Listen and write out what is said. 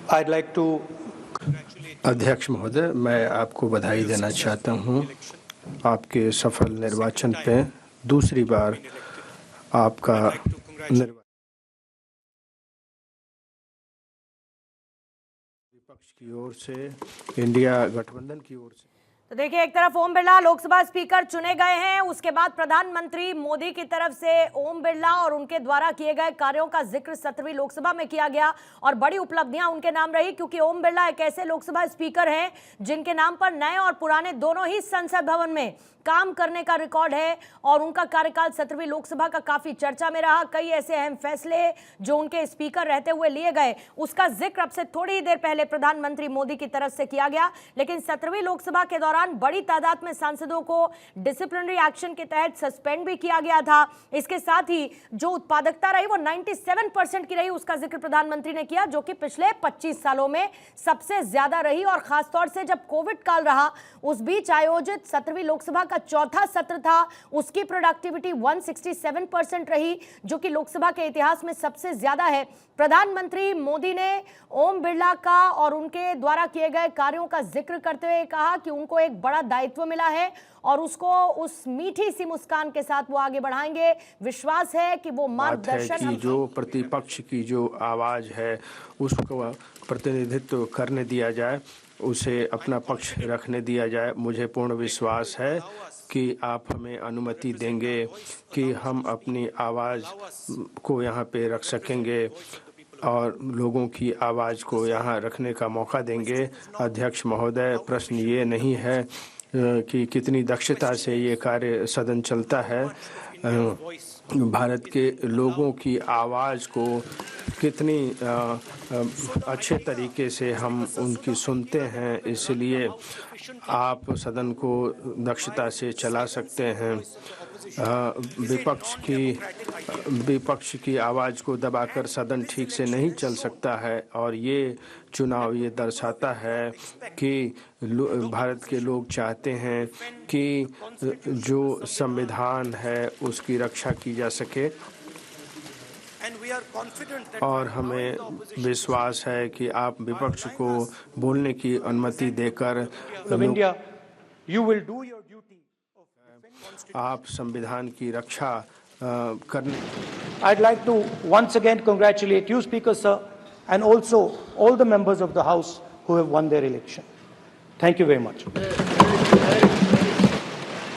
I'd like to अध्यक्ष महोदय, मैं आपको बधाई देना चाहता हूं आपके सफल निर्वाचन पे। दूसरी बार आपका विपक्ष की ओर से, इंडिया गठबंधन की ओर से। तो देखिए, एक तरफ ओम बिरला लोकसभा स्पीकर चुने गए हैं, उसके बाद प्रधानमंत्री मोदी की तरफ से ओम बिरला और उनके द्वारा किए गए कार्यों का जिक्र 17वीं लोकसभा में किया गया और बड़ी उपलब्धियां उनके नाम रही, क्योंकि ओम बिरला एक ऐसे लोकसभा स्पीकर हैं जिनके नाम पर नए और पुराने दोनों ही संसद भवन में काम करने का रिकॉर्ड है और उनका कार्यकाल 17वीं लोकसभा का काफी चर्चा में रहा। कई ऐसे अहम फैसले जो उनके स्पीकर रहते हुए लिए गए, उसका जिक्र अब से थोड़ी ही देर पहले प्रधानमंत्री मोदी की तरफ से किया गया। लेकिन 17वीं लोकसभा के दौरान बड़ी तादाद में सांसदों को डिसिप्लिनरी एक्शन के तहत सस्पेंड भी किया गया था। इसके साथ ही जो उत्पादकता रही वो 97% की रही, उसका जिक्र प्रधानमंत्री ने किया, जो कि पिछले 25 सालों में सबसे ज्यादा रही। और खासतौर से जब कोविड काल रहा, उस बीच आयोजित 17वीं लोकसभा का चौथा सत्र था, उसकी प्रोडक्टिविटी 167% रही, जो कि लोकसभा के इतिहास में सबसे ज्यादा है। प्रधानमंत्री मोदी ने ओम बिरला का और उनके द्वारा किए गए कार्यों का जिक्र करते हुए कहा कि उनको एक बड़ा दायित्व मिला है और उसको उस मीठी सी मुस्कान के साथ वो आगे बढ़ाएंगे। विश्वास है कि वो मार्गदर्शन जो प्रतिपक्ष की जो आवाज है उसको प्रतिनिधित्व करने दिया जाए, उसे अपना पक्ष रखने दिया जाए। मुझे पूर्ण विश्वास है कि आप हमें अनुमति देंगे कि हम अपनी आवाज़ को यहाँ पे रख सकेंगे और लोगों की आवाज़ को यहाँ रखने का मौका देंगे। अध्यक्ष महोदय, प्रश्न ये नहीं है कि कितनी दक्षता से ये कार्य सदन चलता है, भारत के लोगों की आवाज़ को कितनी अच्छे तरीके से हम उनकी सुनते हैं, इसलिए आप सदन को दक्षता से चला सकते हैं। विपक्ष की आवाज़ को दबाकर सदन ठीक से नहीं चल सकता है और ये चुनाव ये दर्शाता है कि भारत के लोग चाहते हैं कि जो संविधान है उसकी रक्षा की जा सके और हमें विश्वास है कि आप विपक्ष को बोलने की अनुमति देकर आप संविधान की रक्षा करने। I'd like to once again congratulate you, Speaker Sir, and also all the members of the House who have won their election. Thank you very much.